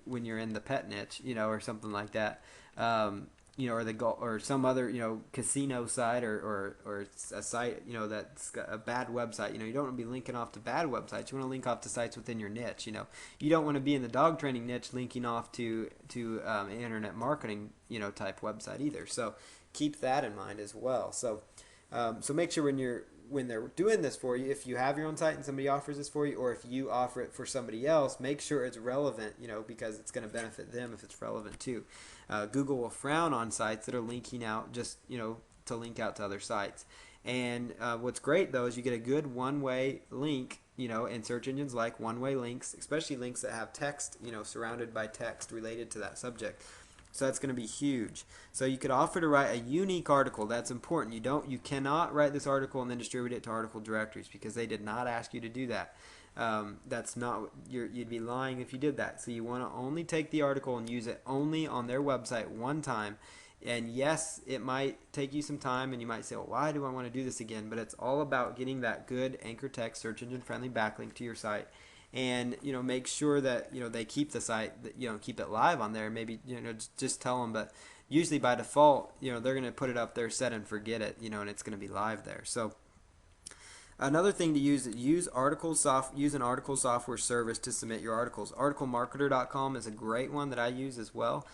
when you're in the pet niche, or something like that, or some other, casino site or a site, that's got a bad website. You don't want to be linking off to bad websites. You want to link off to sites within your niche. You don't want to be in the dog training niche linking off to internet marketing, type website either. So keep that in mind as well. So make sure when they're doing this for you, if you have your own site and somebody offers this for you, or if you offer it for somebody else, make sure it's relevant, because it's going to benefit them if it's relevant too. Google will frown on sites that are linking out just, to link out to other sites. And what's great though is you get a good one-way link, and search engines like one-way links, especially links that have text, surrounded by text related to that subject. So that's going to be huge. So you could offer to write a unique article. That's important. You cannot write this article and then distribute it to article directories because they did not ask you to do that. That's not, you'd be lying if you did that. So you want to only take the article and use it only on their website one time. And yes, it might take you some time and you might say, well, why do I want to do this again? But it's all about getting that good anchor text search engine friendly backlink to your site. And make sure that they keep the site, keep it live on there. Maybe just tell them, but usually by default they're going to put it up there, set and forget it, and it's going to be live there. So another thing to use an article software service to submit your articles. Articlemarketer.com is a great one that I use as well.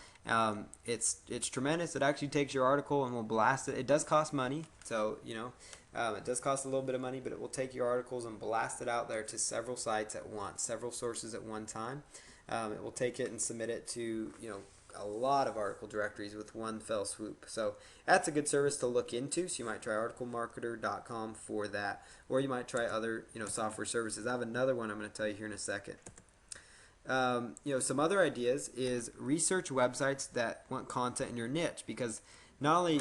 It's tremendous. It actually takes your article and will blast it. It does cost money, so it does cost a little bit of money, but it will take your articles and blast it out there to several sites at once, several sources at one time. It will take it and submit it to a lot of article directories with one fell swoop. So that's a good service to look into. So you might try articlemarketer.com for that, or you might try other software services. I have another one I'm going to tell you here in a second. Some other ideas is research websites that want content in your niche, because not only,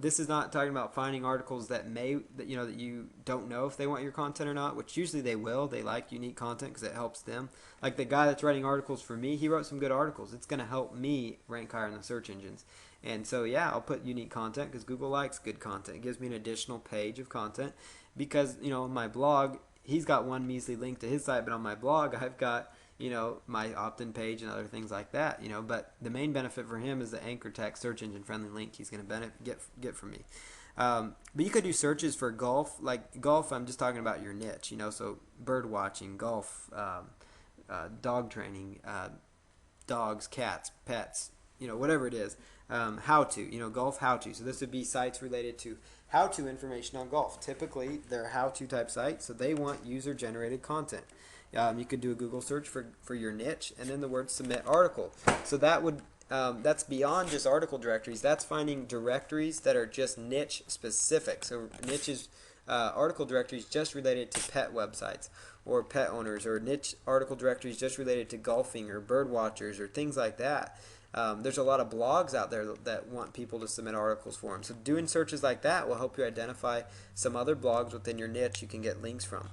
this is not talking about finding articles that you don't know if they want your content or not, which usually they will. They like unique content because it helps them. Like the guy that's writing articles for me, he wrote some good articles. It's going to help me rank higher in the search engines. And so, yeah, I'll put unique content because Google likes good content. It gives me an additional page of content because, on my blog, he's got one measly link to his site, but on my blog, I've got my opt-in page and other things like that, but the main benefit for him is the anchor text search engine friendly link he's going to get from me. But you could do searches for golf. Like golf, I'm just talking about your niche, so bird watching, golf, dog training, dogs, cats, pets, whatever it is, how to, golf how to. So this would be sites related to how to information on golf. Typically, they're how to type sites, so they want user generated content. You could do a Google search for your niche and then the word submit article. So that's beyond just article directories. That's finding directories that are just niche specific. So niches, article directories just related to pet websites or pet owners, or niche article directories just related to golfing or bird watchers or things like that. There's a lot of blogs out there that want people to submit articles for them. So doing searches like that will help you identify some other blogs within your niche you can get links from.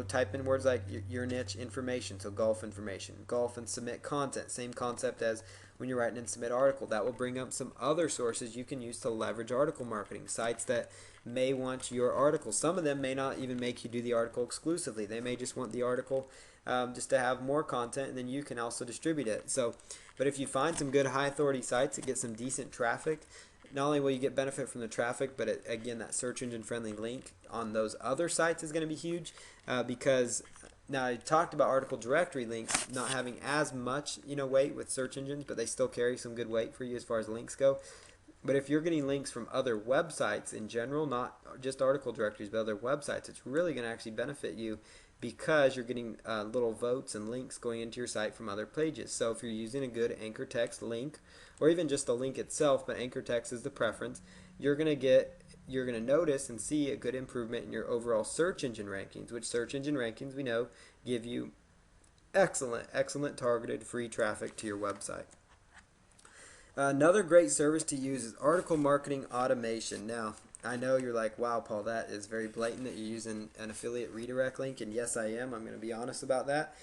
Type in words like your niche information, so golf information, golf and submit content. Same concept as when you're writing and submit article. That will bring up some other sources you can use to leverage article marketing. Sites that may want your article. Some of them may not even make you do the article exclusively. They may just want the article just to have more content, and then you can also distribute it. But if you find some good high authority sites that get some decent traffic, not only will you get benefit from the traffic, but again, that search engine friendly link on those other sites is going to be huge because now I talked about article directory links not having as much weight with search engines, but they still carry some good weight for you as far as links go. But if you're getting links from other websites in general, not just article directories, but other websites, it's really going to actually benefit you because you're getting little votes and links going into your site from other pages. So if you're using a good anchor text link, or even just the link itself, but anchor text is the preference, you're going to notice and see a good improvement in your overall search engine rankings, which search engine rankings we know give you excellent targeted free traffic to your website. Another great service to use is article marketing automation. Now, I know you're like, wow, Paul, that is very blatant that you're using an affiliate redirect link, and yes, I am. I'm going to be honest about that.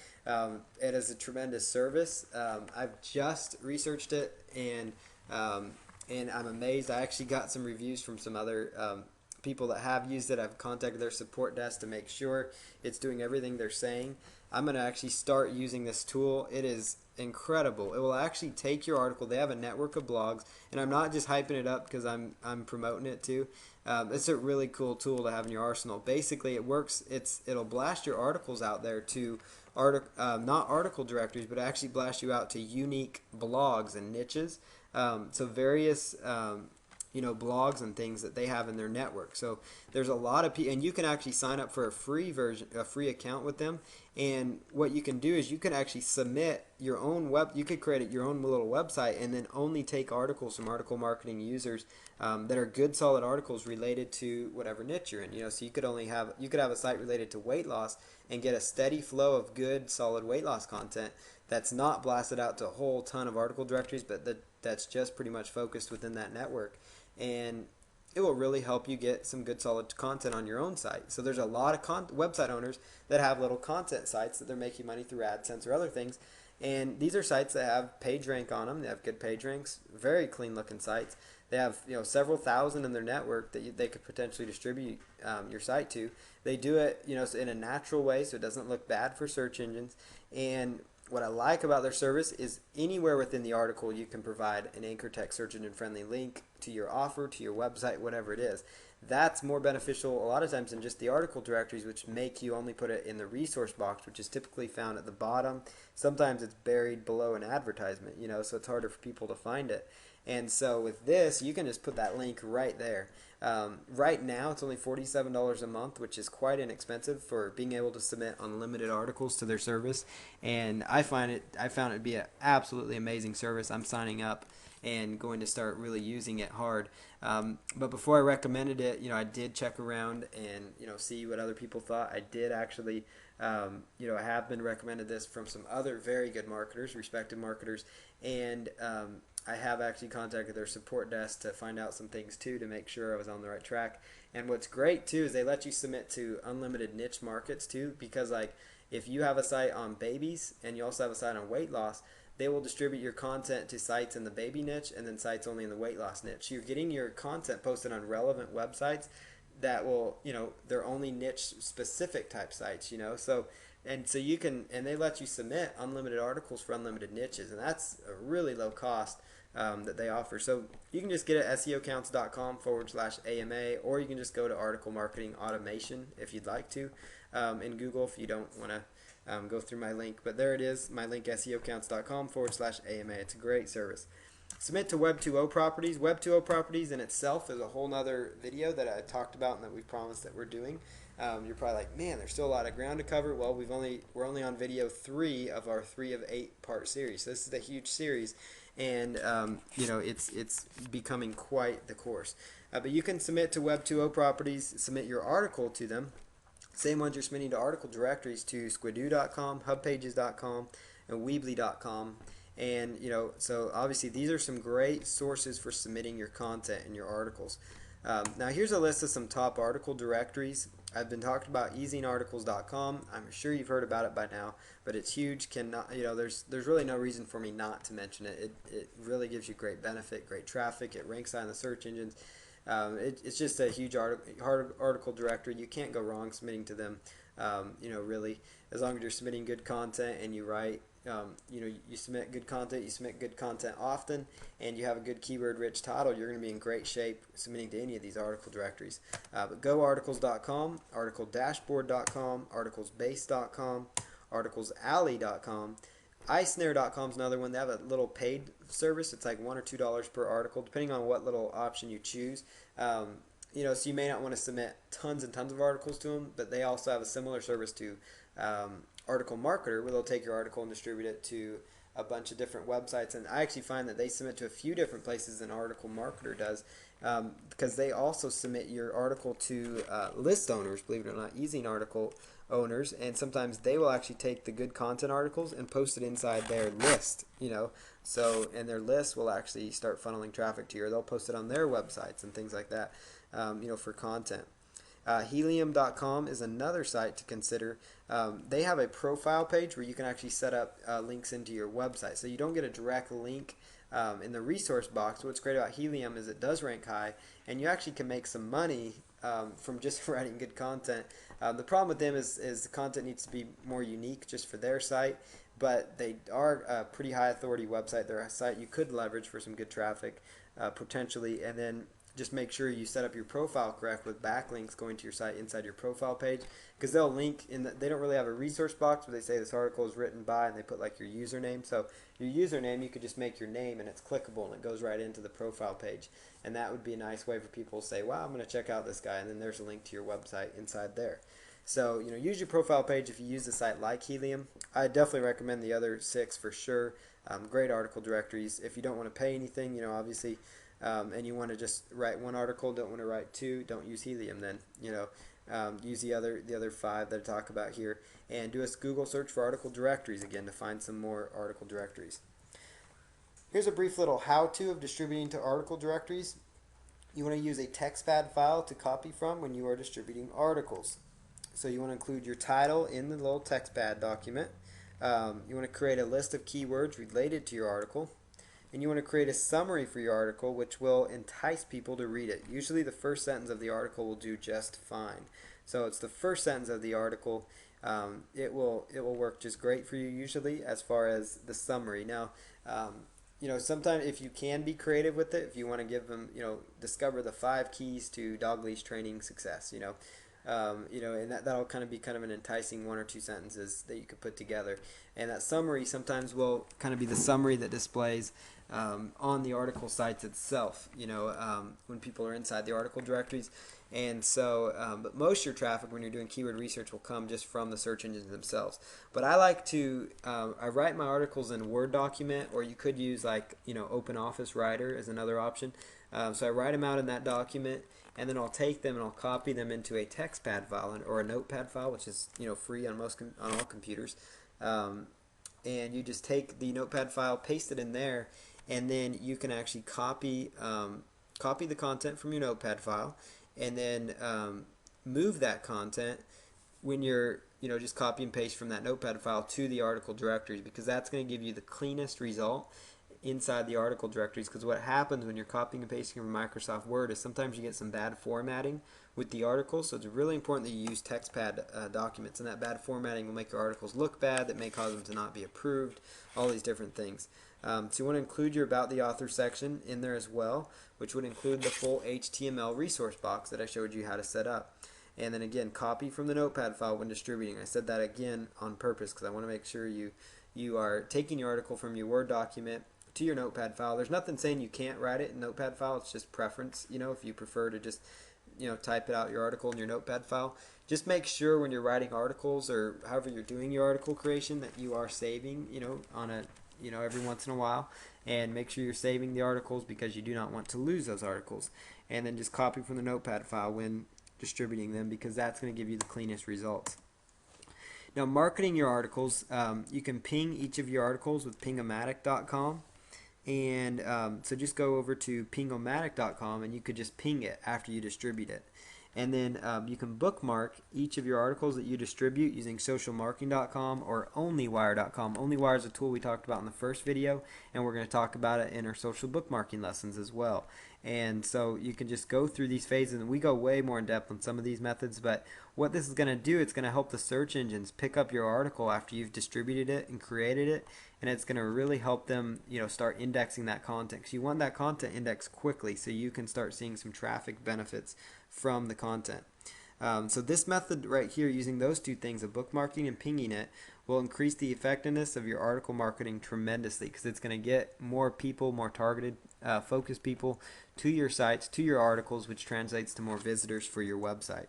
It is a tremendous service. I've just researched it, and I'm amazed. I actually got some reviews from some other people that have used it. I've contacted their support desk to make sure it's doing everything they're saying. I'm going to actually start using this tool. It is incredible. It will actually take your article. They have a network of blogs, and I'm not just hyping it up because I'm promoting it too. It's a really cool tool to have in your arsenal. Basically, it works. It'll blast your articles out there to not article directories, but actually blast you out to unique blogs and niches. So various blogs and things that they have in their network. So there's a lot of people, and you can actually sign up for a free account with them. And what you can do is you can actually submit your own you could create your own little website and then only take articles from article marketing users that are good, solid articles related to whatever niche you're in. So you could have a site related to weight loss and get a steady flow of good, solid weight loss content that's not blasted out to a whole ton of article directories, but that's just pretty much focused within that network. And it will really help you get some good solid content on your own site. So there's a lot of website owners that have little content sites that they're making money through AdSense or other things. And these are sites that have page rank on them. They have good page ranks, very clean looking sites. They have several thousand in their network that they could potentially distribute your site to. They do it in a natural way so it doesn't look bad for search engines. And what I like about their service is anywhere within the article you can provide an anchor text search engine friendly link to your offer, to your website, whatever it is. That's more beneficial a lot of times than just the article directories, which make you only put it in the resource box, which is typically found at the bottom. Sometimes it's buried below an advertisement, so it's harder for people to find it. And so with this, you can just put that link right there. Right now, it's only $47 a month, which is quite inexpensive for being able to submit unlimited articles to their service. And I found it to be an absolutely amazing service. I'm signing up and going to start really using it hard. But before I recommended it, I did check around and see what other people thought. I did actually, I have been recommended this from some other very good marketers, respected marketers, and I have actually contacted their support desk to find out some things too to make sure I was on the right track. And what's great too is they let you submit to unlimited niche markets too, because if you have a site on babies and you also have a site on weight loss, they will distribute your content to sites in the baby niche and then sites only in the weight loss niche. You're getting your content posted on relevant websites that will, they're only niche specific type sites, so you can, and they let you submit unlimited articles for unlimited niches, and that's a really low cost that they offer. So you can just get it at seocounts.com/AMA, or you can just go to Article Marketing Automation if you'd like to in Google if you don't want to go through my link. But there it is, my link, seocounts.com/AMA. It's a great service. Submit to Web 2.0 properties. Web 2.0 properties in itself is a whole nother video that I talked about and that we promised that we're doing. You're probably like, man, there's still a lot of ground to cover. Well, we're only on video 3 of our 3 of 8 part series. So this is a huge series, and it's becoming quite the course. But you can submit to Web 2.0 properties, submit your article to them. Same ones you're submitting to article directories to Squidoo.com, HubPages.com, and Weebly.com. And so obviously these are some great sources for submitting your content in your articles. Now here's a list of some top article directories. I've been talking about easingarticles.com. I'm sure you've heard about it by now, but it's huge. There's really no reason for me not to mention it. It really gives you great benefit, great traffic. It ranks high in the search engines. It's just a huge article directory. You can't go wrong submitting to them. Really, as long as you're submitting good content and you write, you submit good content, you submit good content often, and you have a good keyword-rich title, you're going to be in great shape submitting to any of these article directories. But goarticles.com, articledashboard.com, articlesbase.com, articlesalley.com. iSnare.com is another one. They have a little paid service. It's like $1 or $2 per article, depending on what little option you choose. So you may not want to submit tons and tons of articles to them, but they also have a similar service to Article Marketer, where they'll take your article and distribute it to a bunch of different websites. And I actually find that they submit to a few different places than Article Marketer does, because they also submit your article to list owners, believe it or not, using article owners, and sometimes they will actually take the good content articles and post it inside their list, and their list will actually start funneling traffic to you, or they'll post it on their websites and things like that, for content. Helium.com is another site to consider. They have a profile page where you can actually set up links into your website, so you don't get a direct link in the resource box. What's great about Helium is it does rank high, and you actually can make some money from just writing good content. The problem with them is the content needs to be more unique just for their site, but they are a pretty high authority website. They're a site you could leverage for some good traffic potentially, and then just make sure you set up your profile correct with backlinks going to your site inside your profile page, because they'll link they don't really have a resource box, but they say this article is written by, and they put like your username. So your username, you could just make your name and it's clickable and it goes right into the profile page, and that would be a nice way for people to say, wow, I'm going to check out this guy, and then there's a link to your website inside there. So use your profile page if you use a site like Helium. I definitely recommend the other 6 for sure. Great article directories. If you don't want to pay anything, obviously, and you want to just write one article, don't want to write 2, don't use Helium then. Use the other 5 that I talk about here, and do a Google search for article directories again to find some more article directories. Here's a brief little how-to of distributing to article directories. You want to use a TextPad file to copy from when you are distributing articles. So you want to include your title in the little TextPad document. You want to create a list of keywords related to your article. And you want to create a summary for your article which will entice people to read it. Usually the first sentence of the article will do just fine. So it's the first sentence of the article. It will work just great for you usually as far as the summary. Now, sometimes if you can be creative with it, if you want to give them, discover the 5 keys to dog leash training success, and that'll kind of be kind of an enticing 1 or 2 sentences that you could put together. And that summary sometimes will kind of be the summary that displays on the article sites itself, when people are inside the article directories. And so, but most of your traffic when you're doing keyword research will come just from the search engines themselves. But I like to, I write my articles in a Word document, or you could use like, Open Office Writer as another option. So I write them out in that document, and then I'll take them and I'll copy them into a TextPad file or a Notepad file, which is free on on all computers. And you just take the Notepad file, paste it in there, and then you can actually copy the content from your Notepad file, and then move that content when you're just copy and paste from that Notepad file to the article directories, because that's going to give you the cleanest result inside the article directories. Because what happens when you're copying and pasting from Microsoft Word is sometimes you get some bad formatting with the articles, so it's really important that you use TextPad documents, and that bad formatting will make your articles look bad, that may cause them to not be approved, all these different things. So you want to include your About the Author section in there as well, which would include the full HTML resource box that I showed you how to set up. And then again, copy from the Notepad file when distributing. I said that again on purpose because I want to make sure you are taking your article from your Word document to your Notepad file. There's nothing saying you can't write it in Notepad file. It's just preference. If you prefer to just type it out your article in your Notepad file, just make sure when you're writing articles or however you're doing your article creation that you are saving on a every once in a while, and make sure you're saving the articles because you do not want to lose those articles. And then just copy from the Notepad file when distributing them, because that's going to give you the cleanest results. Now, marketing your articles, you can ping each of your articles with pingomatic.com. And so just go over to pingomatic.com and you could just ping it after you distribute it. And then you can bookmark each of your articles that you distribute using socialmarketing.com or onlywire.com. Onlywire is a tool we talked about in the first video, and we're going to talk about it in our social bookmarking lessons as well. And so you can just go through these phases, and we go way more in depth on some of these methods, but what this is going to do, it's going to help the search engines pick up your article after you've distributed it and created it, and it's going to really help them, start indexing that content, because you want that content indexed quickly so you can start seeing some traffic benefits from the content. So this method right here, using those two things of bookmarking and pinging it, will increase the effectiveness of your article marketing tremendously, because it's going to get more people, more targeted, focused people to your sites, to your articles, which translates to more visitors for your website.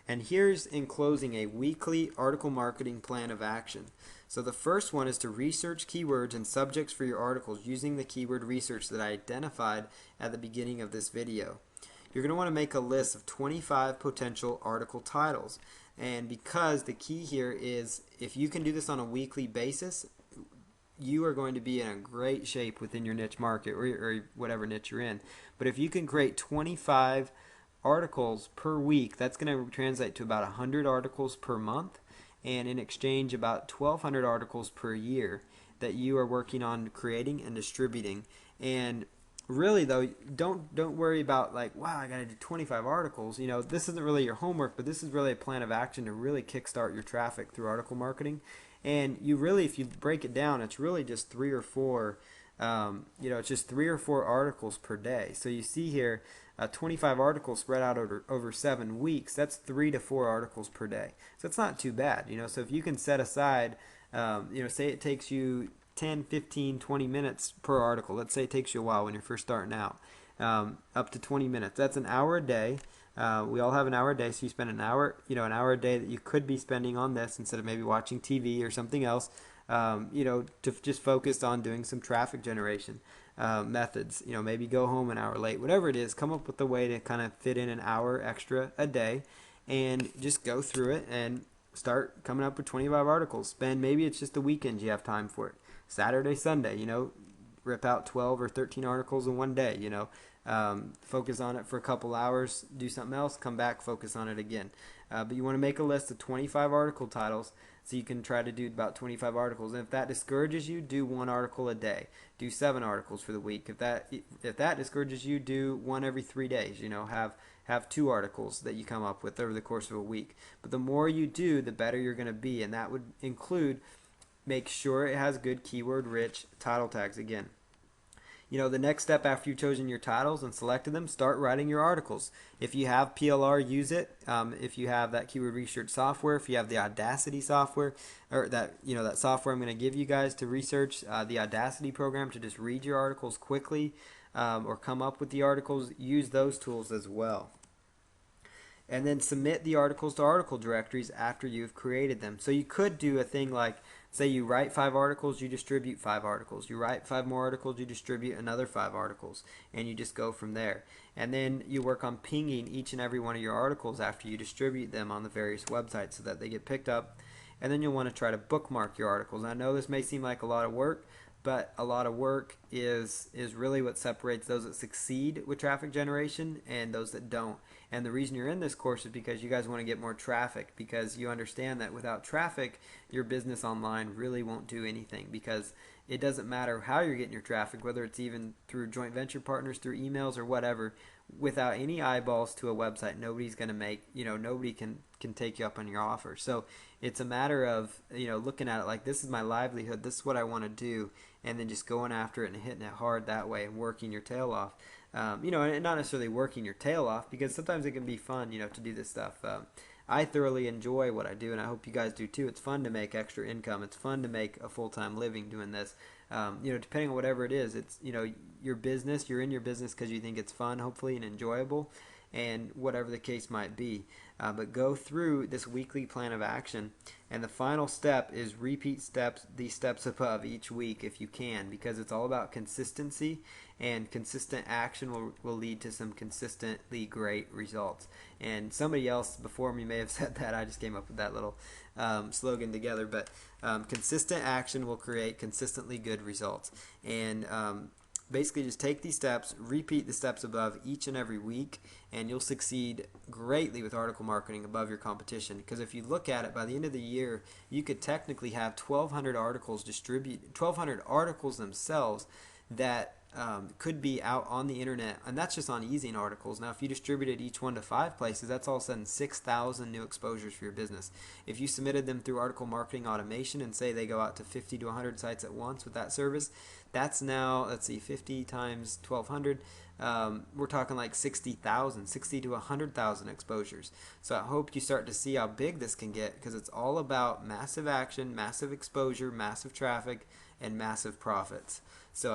And here's, in closing, a weekly article marketing plan of action. So the first one is to research keywords and subjects for your articles using the keyword research that I identified at the beginning of this video. You're going to want to make a list of 25 potential article titles. And because the key here is, if you can do this on a weekly basis, you are going to be in a great shape within your niche market, or whatever niche you're in. But if you can create 25 articles per week, that's going to translate to about 100 articles per month, and in exchange about 1,200 articles per year that you are working on creating and distributing. And really though, don't worry about like, wow, I got to do 25 articles. This isn't really your homework, but this is really a plan of action to really kickstart your traffic through article marketing. And you really, if you break it down, it's really just 3 or 4 it's just 3 or 4 articles per day. So you see here, 25 articles spread out over 7 weeks. That's 3 to 4 articles per day. So it's not too bad. So if you can set aside, say it takes you 10, 15, 20 minutes per article. Let's say it takes you a while when you're first starting out, up to 20 minutes. That's an hour a day. We all have an hour a day, so you spend an hour a day that you could be spending on this instead of maybe watching TV or something else. To just focus on doing some traffic generation methods. Maybe go home an hour late, whatever it is. Come up with a way to kind of fit in an hour extra a day, and just go through it and start coming up with 25 articles. Maybe it's just the weekends you have time for it. Saturday, Sunday, rip out 12 or 13 articles in one day. Focus on it for a couple hours, do something else, come back, focus on it again. But you want to make a list of 25 article titles, so you can try to do about 25 articles. And if that discourages you, do 1 article a day. Do 7 articles for the week. If that discourages you, do 1 every 3 days. Have 2 articles that you come up with over the course of a week. But the more you do, the better you're going to be, and that would include, make sure it has good keyword-rich title tags again. The next step after you've chosen your titles and selected them, start writing your articles. If you have PLR, use it. If you have that keyword research software, if you have the Audacity software, or that software I'm going to give you guys to research, the Audacity program to just read your articles quickly, or come up with the articles, use those tools as well. And then submit the articles to article directories after you've created them. So you could do a thing like, say you write 5 articles, you distribute 5 articles. You write 5 more articles, you distribute another 5 articles. And you just go from there. And then you work on pinging each and every one of your articles after you distribute them on the various websites so that they get picked up. And then you'll want to try to bookmark your articles. I know this may seem like a lot of work, but a lot of work is really what separates those that succeed with traffic generation and those that don't. And the reason you're in this course is because you guys want to get more traffic, because you understand that without traffic, your business online really won't do anything, because it doesn't matter how you're getting your traffic, whether it's even through joint venture partners, through emails or whatever. Without any eyeballs to a website, nobody's going to nobody can take you up on your offer. So it's a matter of, looking at it like, this is my livelihood, this is what I want to do, and then just going after it and hitting it hard that way and working your tail off. And not necessarily working your tail off, because sometimes it can be fun, to do this stuff. I thoroughly enjoy what I do, and I hope you guys do too. It's fun to make extra income. It's fun to make a full-time living doing this. Depending on whatever it is, it's, your business. You're in your business because you think it's fun, hopefully, and enjoyable, and whatever the case might be. But go through this weekly plan of action, and the final step is repeat these steps above each week if you can, because it's all about consistency, and consistent action will lead to some consistently great results. And somebody else before me may have said that. I just came up with that little slogan together. But consistent action will create consistently good results. And basically just take these steps, repeat the steps above each and every week, and you'll succeed greatly with article marketing above your competition. Because if you look at it, by the end of the year, you could technically have 1,200 articles 1,200 articles themselves that could be out on the internet, and that's just on ezine articles. Now, if you distributed each one to 5 places, that's all of a sudden 6,000 new exposures for your business. If you submitted them through article marketing automation and say they go out to 50 to 100 sites at once with that service, that's now, let's see, 50 times 1,200. We're talking like 60 to 100,000 exposures. So I hope you start to see how big this can get, because it's all about massive action, massive exposure, massive traffic, and massive profits. So